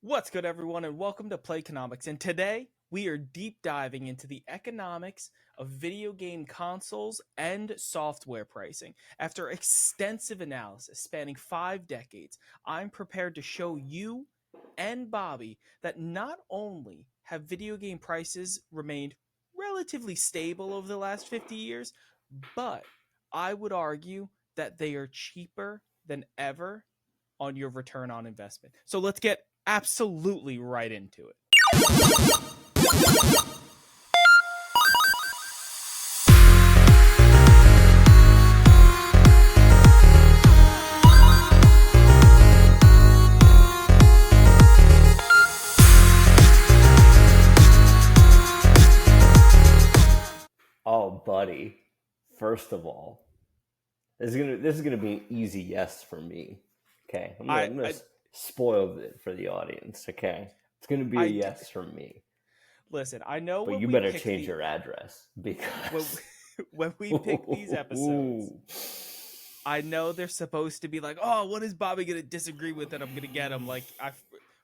What's good, everyone, and welcome to Playconomics. And today we are deep diving into the economics of video game consoles and software pricing. After extensive analysis spanning 5 decades, I'm prepared to show you and Bobby that not only have video game prices remained relatively stable over the last 50 years, but I would argue that they are cheaper than ever on your return on investment. So let's get absolutely right into it. Oh, buddy. First of all, this is gonna be an easy yes for me. Okay, I'm gonna spoil it for the audience. Okay, it's gonna be a yes from me. Listen, I know, but you better change your address because when we pick these episodes, I know they're supposed to be like, oh, what is Bobby gonna disagree with that I'm gonna get him? Like,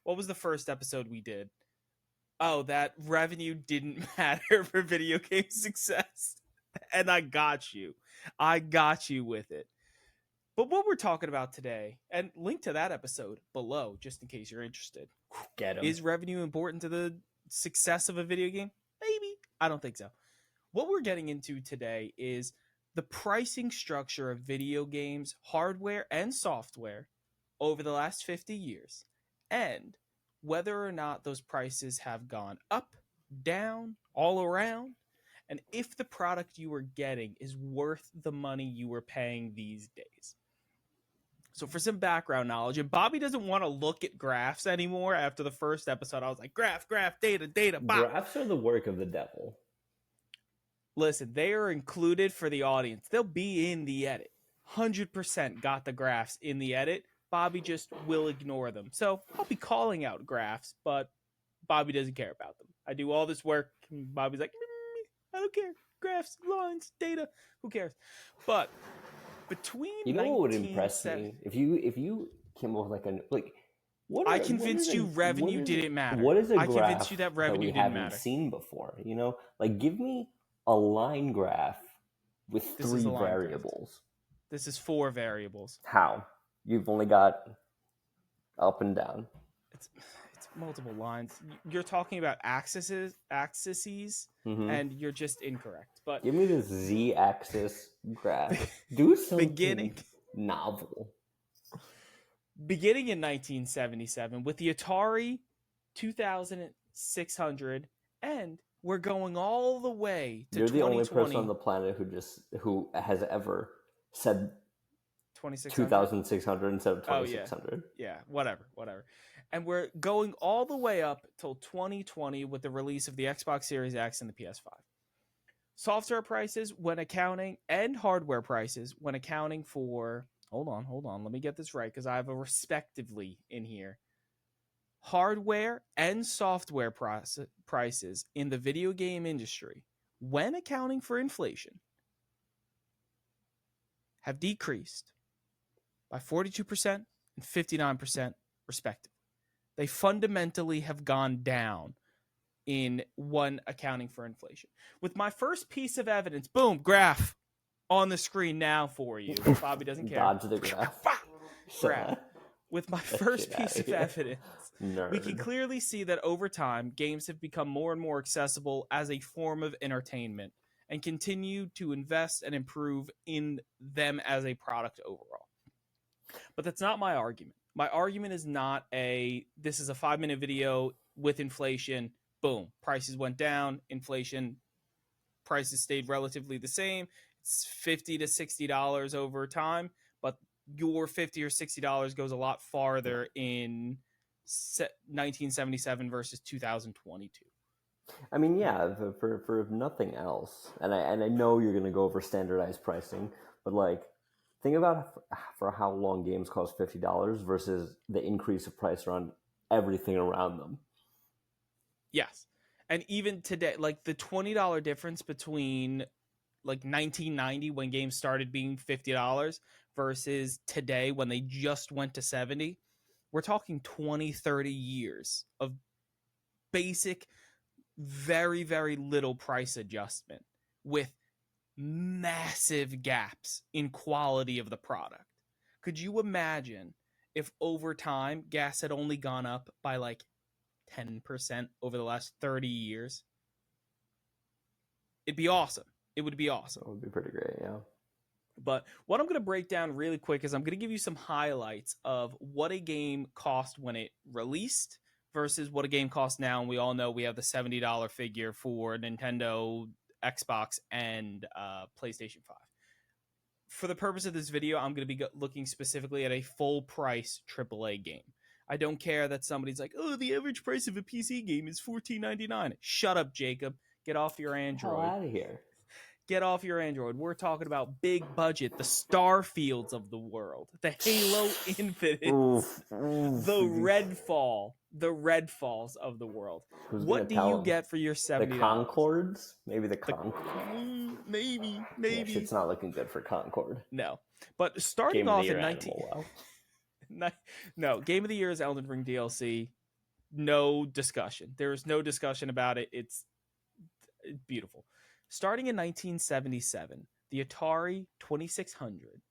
what was the first episode we did? Oh, that revenue didn't matter for video game success. And I got you with it. But what we're talking about today, and link to that episode below, just in case you're interested. Is revenue important to the success of a video game? Maybe. I don't think so. What we're getting into today is the pricing structure of video games, hardware and software over the last 50 years, and whether or not those prices have gone up, down, all around, and if the product you are getting is worth the money you are paying these days. So for some background knowledge, and Bobby doesn't want to look at graphs anymore after the first episode. I was like, graph, data, bop. Graphs are the work of the devil. Listen, they are included for the audience. They'll be in the edit. 100% got the graphs in the edit. Bobby just will ignore them. So I'll be calling out graphs, but Bobby doesn't care about them. I do all this work, and Bobby's like, I don't care. Graphs, lines, data, who cares? But between what would impress me if you came up with I convinced you revenue didn't matter. What is a graph I convinced you that revenue that we didn't haven't matter. seen before? Give me a line graph with 3 variables. This is 4 variables. How? You've only got up and down. It's multiple lines. You're talking about axes, and you're just incorrect. But give me the z-axis graph. Do something novel. Beginning in 1977 with the Atari 2600, and we're going all the way to 2020. You're the only person on the planet who has ever said 2600 instead of 2600. Yeah, whatever. And we're going all the way up till 2020 with the release of the Xbox Series X and the PS5. Software prices when accounting and hardware prices when accounting for, hold on, let me get this right because I have a respectively in here. Hardware and software prices in the video game industry when accounting for inflation have decreased by 42% and 59% respectively. They fundamentally have gone down in one accounting for inflation. With my first piece of evidence, boom, graph on the screen now for you. Bobby doesn't care. Dodge the graph. Graph. With my first piece of evidence, we can clearly see that over time, games have become more and more accessible as a form of entertainment and continue to invest and improve in them as a product overall. But that's not my argument. My argument is not this is a 5-minute video with inflation, boom, prices went down, inflation, prices stayed relatively the same. It's $50 to $60 over time, but your $50 or $60 goes a lot farther in 1977 versus 2022. I mean, yeah, for nothing else, and I know you're going to go over standardized pricing, but think about for how long games cost $50 versus the increase of price around everything around them. Yes. And even today, the $20 difference between 1990 when games started being $50 versus today when they just went to $70 We're talking 20, 30 years of basic, very, very little price adjustment with massive gaps in quality of the product. Could you imagine if over time gas had only gone up by like 10% over the last 30 years? It'd be awesome. It would be awesome. That would be pretty great, yeah. But what I'm going to break down really quick is I'm going to give you some highlights of what a game cost when it released versus what a game costs now. And we all know we have the $70 figure for Nintendo, Xbox, and PlayStation 5. For the purpose of this video, I'm going to be looking specifically at a full price AAA game. I don't care that somebody's like, oh, the average price of a PC game is $14.99. Shut up, Jacob. Get off your Android. Hell out of here. Get off your Android. We're talking about big budget, the Starfields of the world, the Halo Infinite, the Redfalls of the world. What do you get for your $70? The Concords? Maybe the Concord. Maybe. Yeah, shit's not looking good for Concord. No. But starting off in 19... No, Game of the Year is Elden Ring DLC. No discussion. There's no discussion about it. It's beautiful. Starting in 1977, the Atari 2600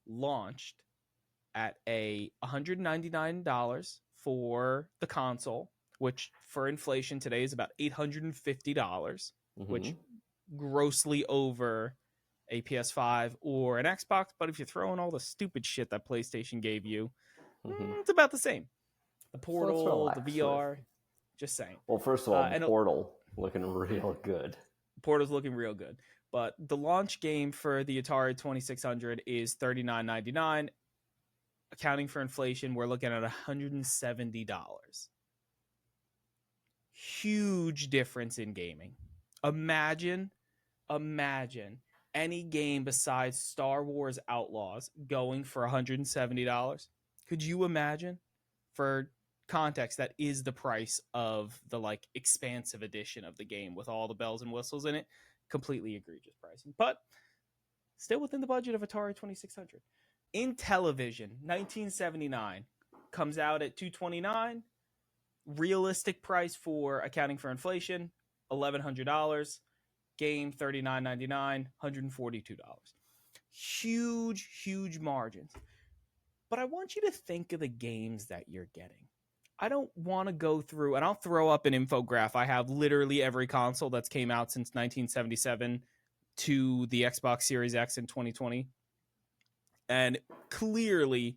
launched at $199 for the console, which for inflation today is about $850, which grossly over a PS5 or an Xbox. But if you throw in all the stupid shit that PlayStation gave you, it's about the same. The Portal, the VR, just saying. Well, first of all, Portal looking real good. Portal's looking real good. But the launch game for the Atari 2600 is $39.99. Accounting for inflation, we're looking at $170. Huge difference in gaming. Imagine any game besides Star Wars Outlaws going for $170. Could you imagine? For context, that is the price of the like expansive edition of the game with all the bells and whistles in it. Completely egregious pricing, but still within the budget of Atari 2600. Intellivision 1979 comes out at $229. Realistic price for accounting for inflation $1,100. Game $39.99, $142. Huge margins. But I want you to think of the games that you're getting. I don't want to go through, and I'll throw up an infograph. I have literally every console that's came out since 1977 to the Xbox Series X in 2020. And clearly,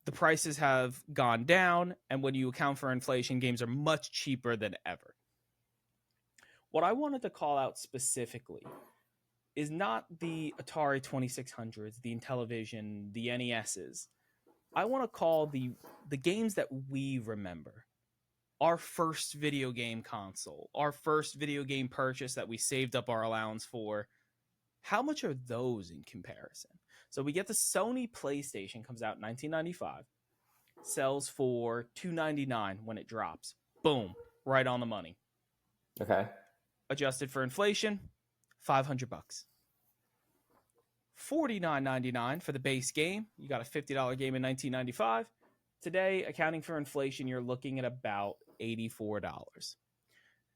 the prices have gone down, and when you account for inflation, games are much cheaper than ever. What I wanted to call out specifically is not the Atari 2600s, the Intellivision, the NESs. I want to call the games that we remember. Our first video game console, our first video game purchase that we saved up our allowance for. How much are those in comparison? So we get the Sony PlayStation, comes out in 1995, sells for $299 when it drops. Boom, right on the money. Okay. Adjusted for inflation, $500. $49.99 for the base game. You got a $50 game in 1995. Today, accounting for inflation, you're looking at about $84.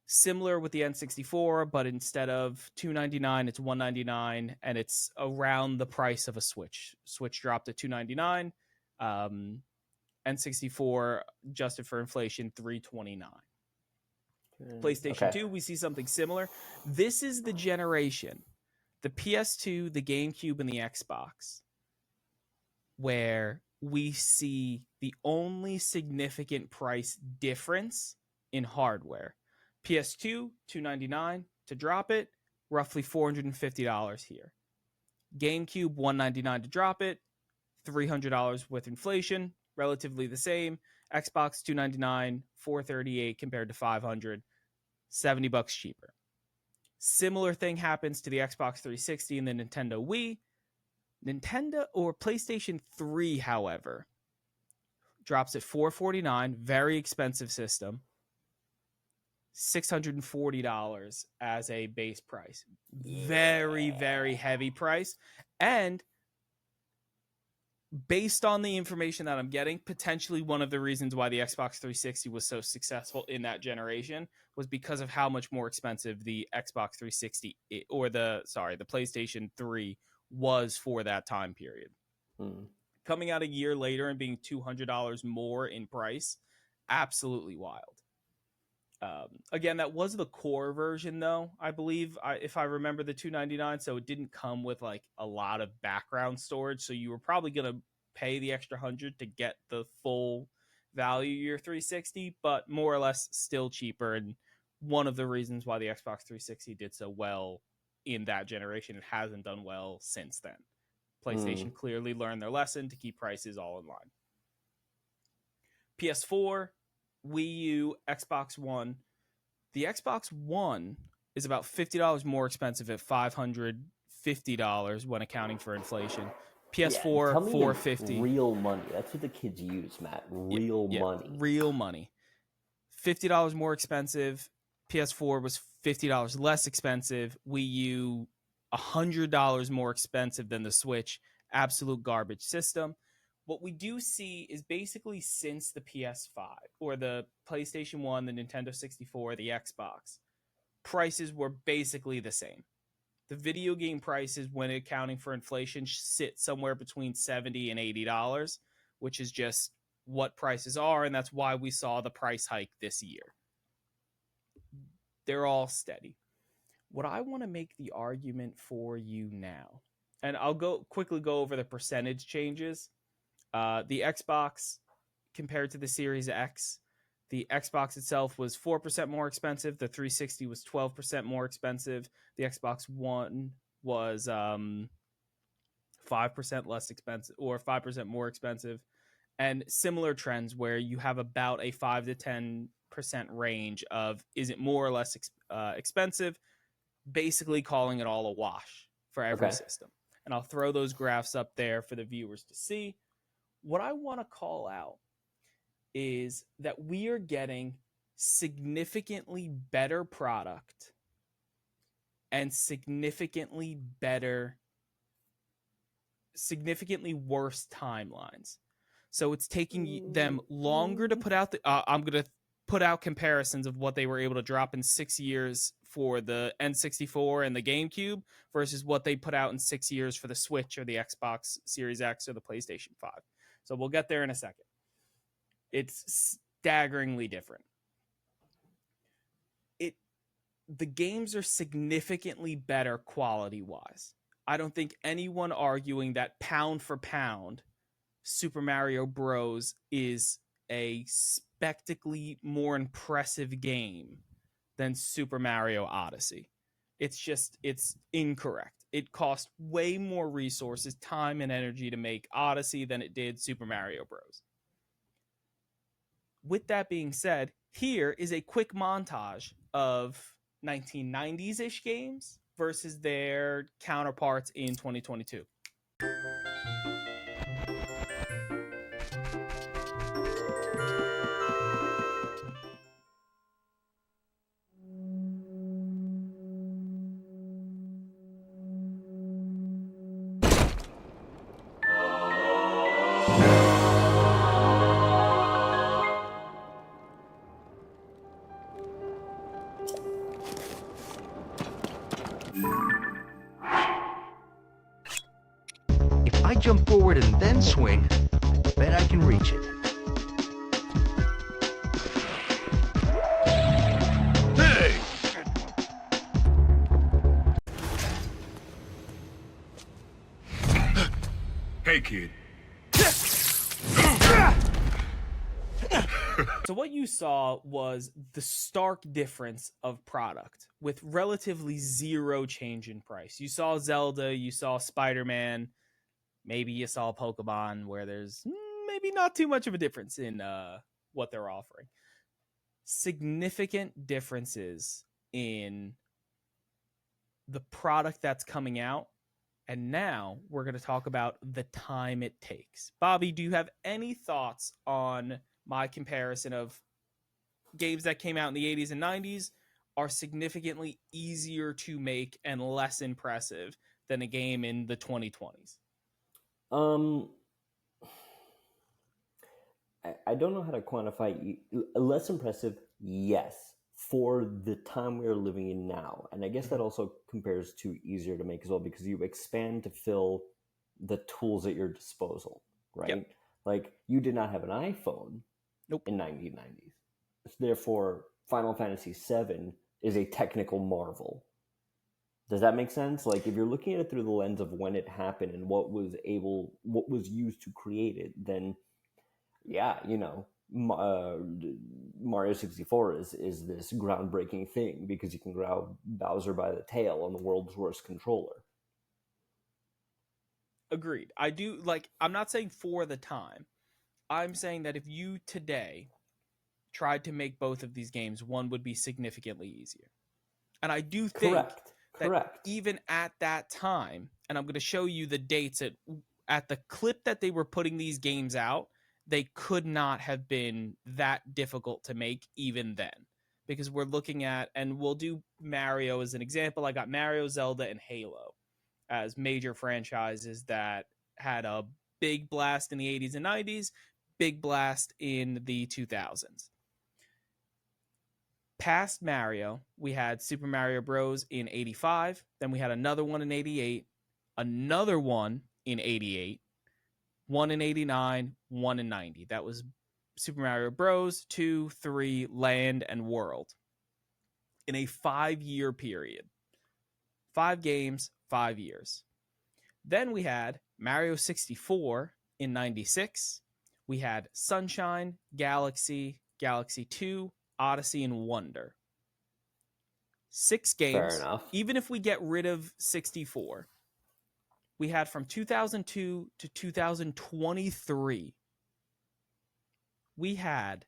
Similar with the N64, but instead of $299, it's $199, and it's around the price of a Switch. Switch dropped to $299. N64, adjusted for inflation, $329. PlayStation 2, we see something similar. This is the generation, the PS2, the GameCube, and the Xbox, where we see the only significant price difference in hardware. PS2, $299 to drop it, roughly $450 here. GameCube, $199 to drop it, $300 with inflation, relatively the same. Xbox, $299, $438 compared to $500, $70 cheaper. Similar thing happens to the Xbox 360 and the Nintendo Wii. Nintendo or PlayStation 3, however, drops at $449, very expensive system. $640 as a base price. Very, very heavy price. And based on the information that I'm getting, potentially one of the reasons why the Xbox 360 was so successful in that generation was because of how much more expensive the Xbox 360 or the PlayStation 3 was for that time period. Coming out a year later and being $200 more in price, absolutely wild. Again, that was the core version, though, I believe, if I remember, the $299. So it didn't come with like a lot of background storage. So you were probably going to pay the extra 100 to get the full value of your 360, but more or less still cheaper. And one of the reasons why the Xbox 360 did so well in that generation, it hasn't done well since then. PlayStation clearly learned their lesson to keep prices all in line. PS4, Wii U, Xbox One. The Xbox One is about $50 more expensive at $550 when accounting for inflation. PS4, tell me $450. Real money. That's what the kids use, Matt. Real money. Real money. $50 more expensive. PS4 was $50 less expensive. Wii U, $100 more expensive than the Switch. Absolute garbage system. What we do see is basically since the PS5 or the PlayStation 1, the Nintendo 64, the Xbox, prices were basically the same. The video game prices, when accounting for inflation, sit somewhere between $70 and $80, which is just what prices are, and that's why we saw the price hike this year. They're all steady. What I want to make the argument for you now, and I'll quickly go over the percentage changes. The Xbox compared to the Series X, the Xbox itself was 4% more expensive. The 360 was 12% more expensive. The Xbox One was 5% less expensive or 5% more expensive. And similar trends where you have about a 5 to 10% range of is it more or less expensive, basically calling it all a wash for every system. And I'll throw those graphs up there for the viewers to see. What I want to call out is that we are getting significantly better product and significantly worse timelines. So it's taking them longer to put out I'm going to put out comparisons of what they were able to drop in 6 years for the N64 and the GameCube versus what they put out in 6 years for the Switch or the Xbox Series X or the PlayStation 5. So we'll get there in a second. It's staggeringly different. The games are significantly better quality-wise. I don't think anyone arguing that pound for pound, Super Mario Bros. Is a spectacularly more impressive game than Super Mario Odyssey. It's incorrect. It cost way more resources, time, and energy to make Odyssey than it did Super Mario Bros. With that being said, here is a quick montage of 1990s-ish games versus their counterparts in 2022. If I jump forward and then swing, I bet I can reach it. Hey! Hey, kid. So what you saw was the stark difference of product with relatively zero change in price. You saw Zelda, you saw Spider-Man, maybe you saw Pokemon, where there's maybe not too much of a difference in what they're offering. Significant differences in the product that's coming out. And now we're going to talk about the time it takes. Bobby, do you have any thoughts on my comparison of games that came out in the 80s and 90s are significantly easier to make and less impressive than a game in the 2020s? I don't know how to quantify less impressive. Yes, for the time we are living in now, and I guess that also compares to easier to make as well because you expand to fill the tools at your disposal, right? Yep. Like you did not have an iPhone Nope. in 1990s, therefore Final Fantasy VII is a technical marvel. Does that make sense? Like if you're looking at it through the lens of when it happened and what was used to create it, then yeah, Mario 64 is this groundbreaking thing because you can grab Bowser by the tail on the world's worst controller. Agreed. I'm not saying for the time. I'm saying that if you today tried to make both of these games, one would be significantly easier. And I do think that even at that time, and I'm going to show you the dates at the clip that they were putting these games out, they could not have been that difficult to make even then. Because we're looking at, and we'll do Mario as an example. I got Mario, Zelda, and Halo as major franchises that had a big blast in the 80s and 90s, big blast in the 2000s. Past Mario, we had Super Mario Bros. In 85. Then we had another one in 88, another one in 88, one in 89, one in 90. That was Super Mario Bros. 2, 3, Land, and World in a 5-year period. 5 games, 5 years. Then we had Mario 64 in 96. We had Sunshine, Galaxy, Galaxy 2, Odyssey, and Wonder. 6 games. Fair enough. Even if we get rid of 64, we had from 2002 to 2023, we had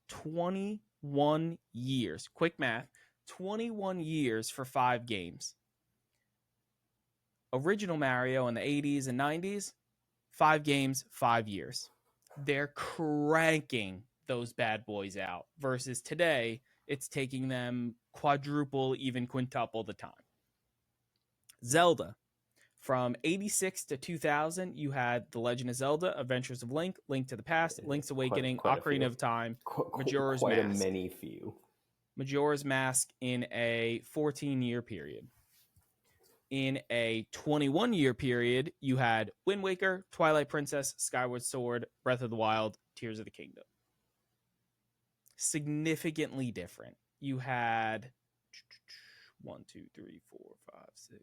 21 years. Quick math. 21 years for 5 games. Original Mario in the 80s and 90s, 5 games, 5 years. They're cranking those bad boys out versus today, it's taking them quadruple, even quintuple the time. Zelda. From 86 to 2000, you had The Legend of Zelda, Adventures of Link, Link to the Past, Link's Awakening, Ocarina of Time, Majora's Mask. Quite a many few. Majora's Mask in a 14-year period. In a 21-year period, you had Wind Waker, Twilight Princess, Skyward Sword, Breath of the Wild, Tears of the Kingdom. Significantly different. You had 1, 2, 3, 4, 5, 6,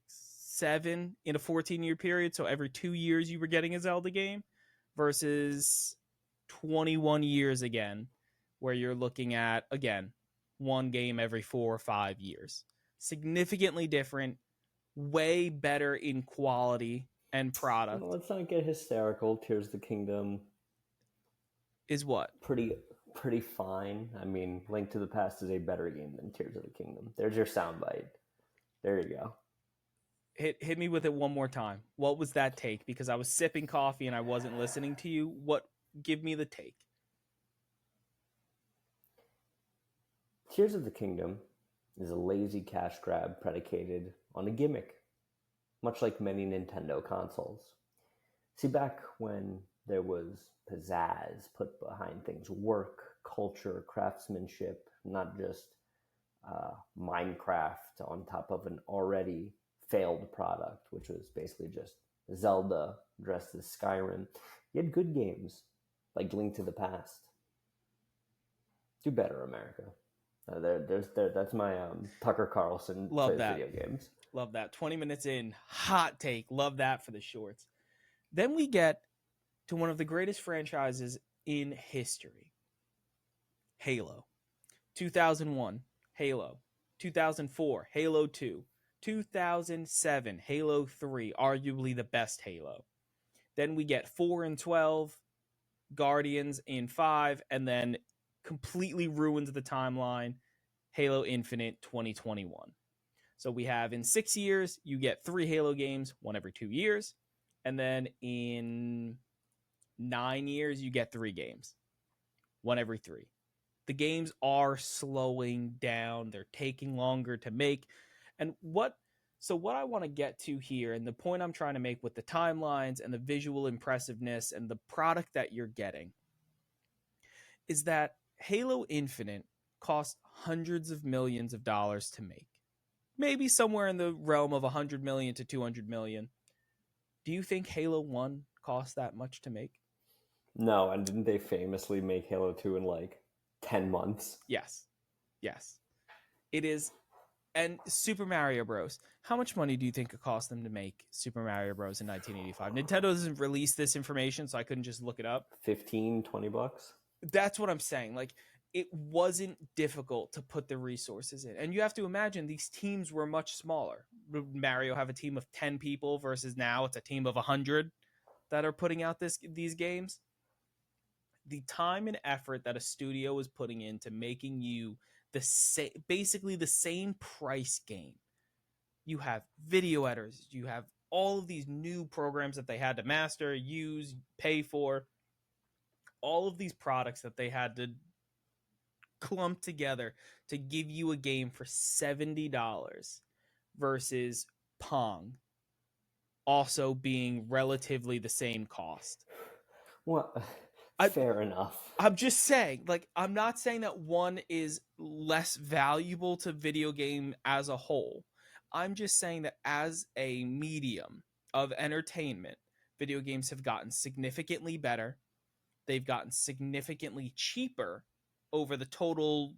7 in a 14-year period. So every 2 years you were getting a Zelda game versus 21 years again, where you're looking at, again, one game every 4 or 5 years. Significantly different. Way better in quality and product. Well, let's not get hysterical. Tears of the Kingdom is what? Pretty fine. I mean, Link to the Past is a better game than Tears of the Kingdom. There's your soundbite. There you go. Hit me with it one more time. What was that take? Because I was sipping coffee and I wasn't listening to you. Give me the take. Tears of the Kingdom is a lazy cash grab predicated on a gimmick, much like many Nintendo consoles. See, back when there was pizzazz put behind things, work, culture, craftsmanship, not just Minecraft on top of an already failed product, which was basically just Zelda dressed as Skyrim. You had good games like Link to the Past. Do better, America. That's my Tucker Carlson Love that. Video games. Love that. 20 minutes in, hot take. Love that for the shorts. Then we get to one of the greatest franchises in history. Halo. 2001, Halo. 2004, Halo 2. 2007, Halo 3, arguably the best Halo. Then we get 4 and 12, Guardians in 5, and then completely ruins the timeline, Halo Infinite 2021. So we have in 6 years, you get 3 Halo games, one every 2 years. And then in 9 years, you get 3 games, one every 3. The games are slowing down. They're taking longer to make. And what I want to get to here, and the point I'm trying to make with the timelines and the visual impressiveness and the product that you're getting, is that Halo Infinite cost hundreds of millions of dollars to make. Maybe somewhere in the realm of 100 million to 200 million. Do you think Halo 1 cost that much to make? No, and didn't they famously make Halo 2 in like 10 months? Yes. Yes. It is. And Super Mario Bros. How much money do you think it cost them to make Super Mario Bros. In 1985? Nintendo doesn't release this information, so I couldn't just look it up. 15, 20 bucks? That's what I'm saying. Like, it wasn't difficult to put the resources in. And you have to imagine these teams were much smaller. Mario have a team of 10 people versus now it's a team of 100 that are putting out these games. The time and effort that a studio is putting into making you basically the same price game. You have video editors, you have all of these new programs that they had to master, use, pay for, all of these products that they had to clump together to give you a game for $70 versus Pong also being relatively the same cost. Well, fair enough. I'm just saying, like, I'm not saying that one is less valuable to video game as a whole. I'm just saying that as a medium of entertainment, video games have gotten significantly better. They've gotten significantly cheaper over the total.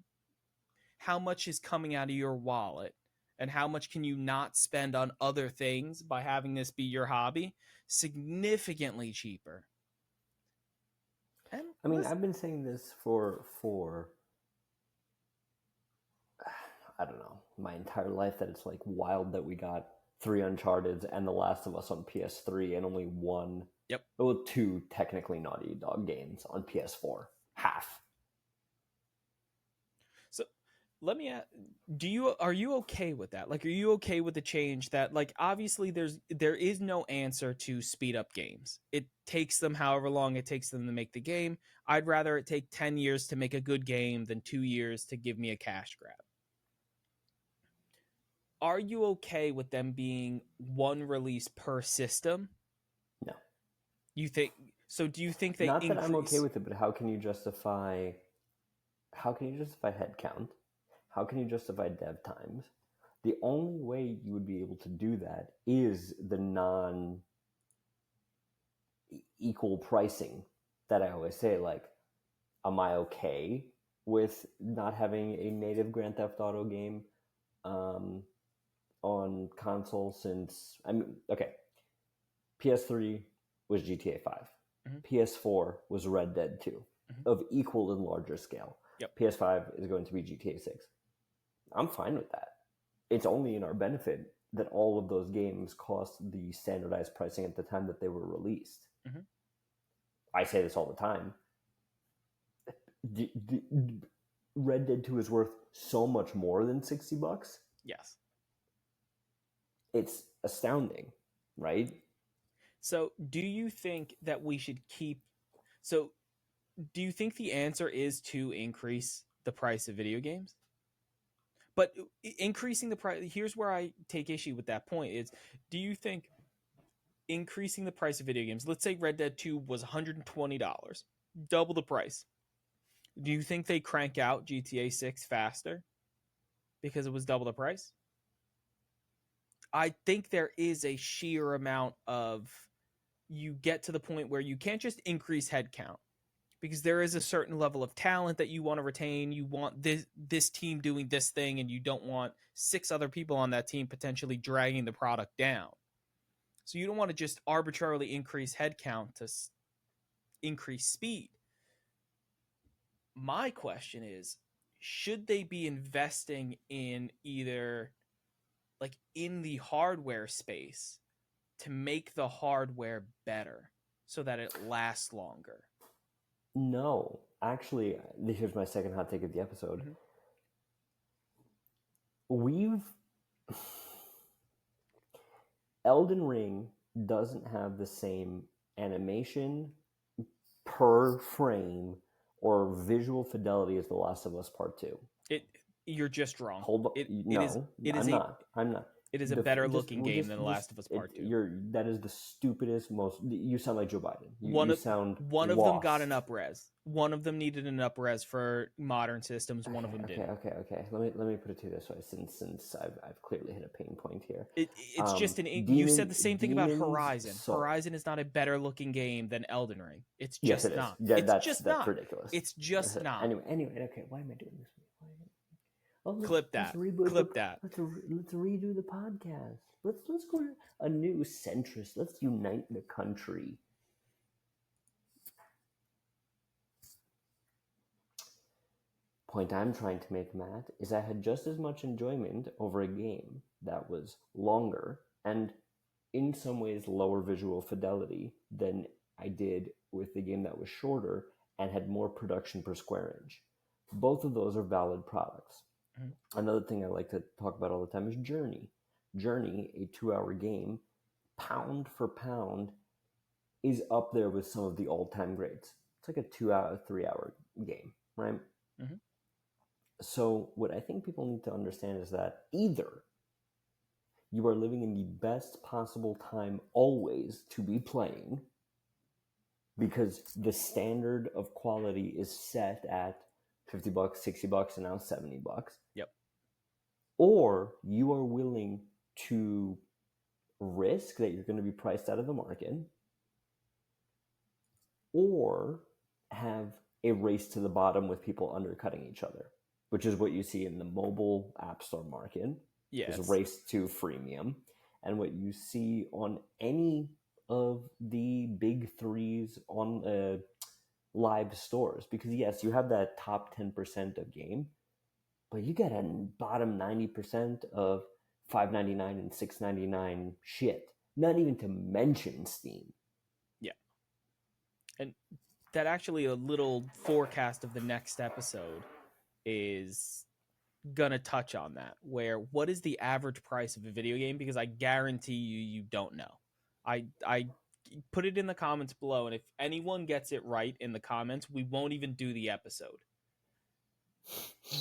How much is coming out of your wallet and how much can you not spend on other things by having this be your hobby? Significantly cheaper. And I mean, I've been saying this for I don't know, my entire life, that it's like wild that we got 3 Uncharted and The Last of Us on PS3 and only one, well, 2 technically Naughty Dog games on PS4. Half. So let me ask, are you okay with that? Like, are you okay with the change that, like, obviously there is no answer to speed up games. It takes them however long it takes them to make the game. I'd rather it take 10 years to make a good game than 2 years to give me a cash grab. Are you okay with them being one release per system? No. You think so? Do you think they Not that I'm okay with it, but how can you justify headcount? How can you justify dev times? The only way you would be able to do that is the non-equal pricing that I always say. Like, am I okay with not having a native Grand Theft Auto game on console since, PS3 was GTA 5. Mm-hmm. PS4 was Red Dead 2, mm-hmm. of equal and larger scale. Yep. PS5 is going to be GTA 6. I'm fine with that. It's only in our benefit that all of those games cost the standardized pricing at the time that they were released. Mm-hmm. I say this all the time. Red Dead 2 is worth so much more than $60. Yes. It's astounding, right? So do you think that we should do you think the answer is to increase the price of video games? But increasing the price, here's where I take issue with that point, is do you think increasing the price of video games, let's say Red Dead 2 was $120, double the price. Do you think they crank out GTA 6 faster because it was double the price? I think there is a sheer amount of, you get to the point where you can't just increase headcount because there is a certain level of talent that you want to retain. You want this team doing this thing, and you don't want 6 other people on that team potentially dragging the product down. So you don't want to just arbitrarily increase headcount to increase speed. My question is, should they be investing in either, like, in the hardware space to make the hardware better so that it lasts longer? No. Actually, here's my second hot take of the episode. Mm-hmm. Elden Ring doesn't have the same animation per frame or visual fidelity as The Last of Us Part 2. You're just wrong. I'm not. It is a better looking game than The Last of Us Part 2. That is the stupidest, most. You sound like Joe Biden. One sound of lost. them got an up-res. One of them needed an up-res for modern systems. One of them didn't. Okay. Let me put it to you this way, since I've clearly hit a pain point here. It's just you said the same thing about Horizon. Horizon is not a better looking game than Elden Ring. It's just not. Yeah, that's ridiculous. It's just not. Anyway, okay. Why am I doing this? Clip that. Clip that. Let's redo the podcast. Let's go to a new centrist. Let's unite the country. Point I'm trying to make, Matt, is I had just as much enjoyment over a game that was longer and in some ways lower visual fidelity than I did with the game that was shorter and had more production per square inch. Both of those are valid products. Mm-hmm. Another thing I like to talk about all the time is Journey. Journey, a 2-hour game, pound for pound, is up there with some of the all-time greats. It's like a 3-hour game, right? Mm-hmm. So what I think people need to understand is that either you are living in the best possible time always to be playing, because the standard of quality is set at $50, $60, and now $70. Yep. Or you are willing to risk that you're going to be priced out of the market, or have a race to the bottom with people undercutting each other, which is what you see in the mobile app store market. Yes. Is race to freemium. And what you see on any of the big threes on live stores. Because yes, you have that top 10% of game, but you get a bottom 90% of $5.99 and $6.99 shit. Not even to mention Steam. Yeah. And that actually, a little forecast of the next episode is gonna touch on that, where what is the average price of a video game, because I guarantee you don't know. I put it in the comments below, and if anyone gets it right in the comments, we won't even do the episode.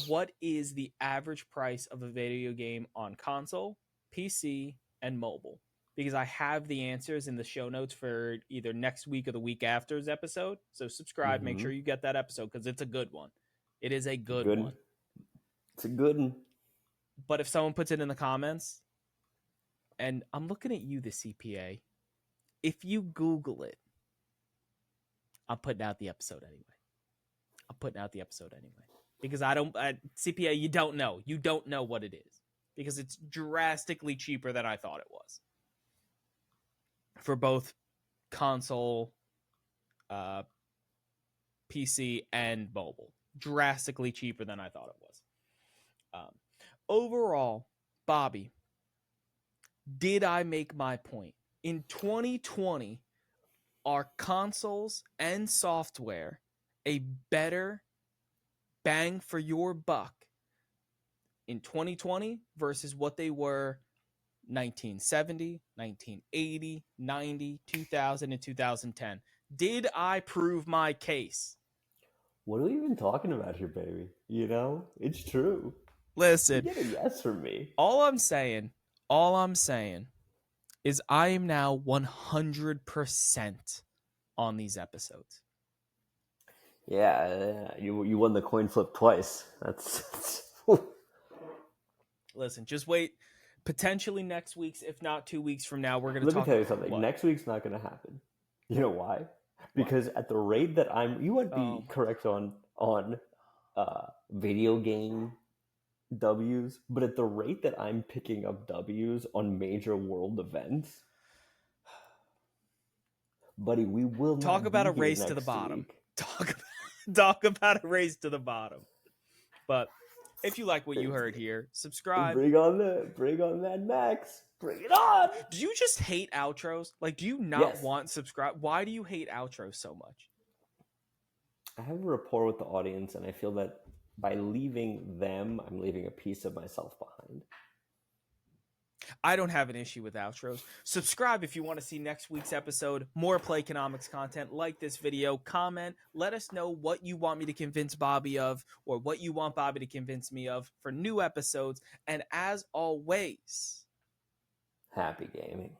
What is the average price of a video game on console, PC, and mobile? Because I have the answers in the show notes for either next week or the week after's episode. So subscribe, make sure you get that episode, because it's a good one. It is a good one. It's a good one. But if someone puts it in the comments, and I'm looking at you, the CPA, if you Google it, I'm putting out the episode anyway. Because CPA, you don't know. You don't know what it is. Because it's drastically cheaper than I thought it was. For both console, PC, and mobile. Drastically cheaper than I thought it was. Overall, Bobby, did I make my point? In 2020, are consoles and software a better bang for your buck in 2020 versus what they were 1970, 1980, 90, 2000, and 2010? Did I prove my case? What are we even talking about here, baby? You know, it's true. Listen, you get a yes from me. All I'm saying is I am now 100% on these episodes. Yeah, you won the coin flip twice. That's Listen, just wait. Potentially next week's, if not 2 weeks from now, we're going to talk. Let me tell you something. What? Next week's not going to happen. You know why? Because at the rate that you might be correct on video game W's, but at the rate that I'm picking up W's on major world events, buddy, we will talk about a race to the bottom. Talk about a race to the bottom. But if you like what you heard here, subscribe. Bring on that Max. Bring it on. Do you just hate outros? Like, do you not want subscribe? Why do you hate outros so much? I have a rapport with the audience, and I feel that by leaving them, I'm leaving a piece of myself behind. I don't have an issue with outros. Subscribe if you want to see next week's episode, more Playconomics content. Like this video, comment, let us know what you want me to convince Bobby of, or what you want Bobby to convince me of for new episodes. And as always, Happy gaming.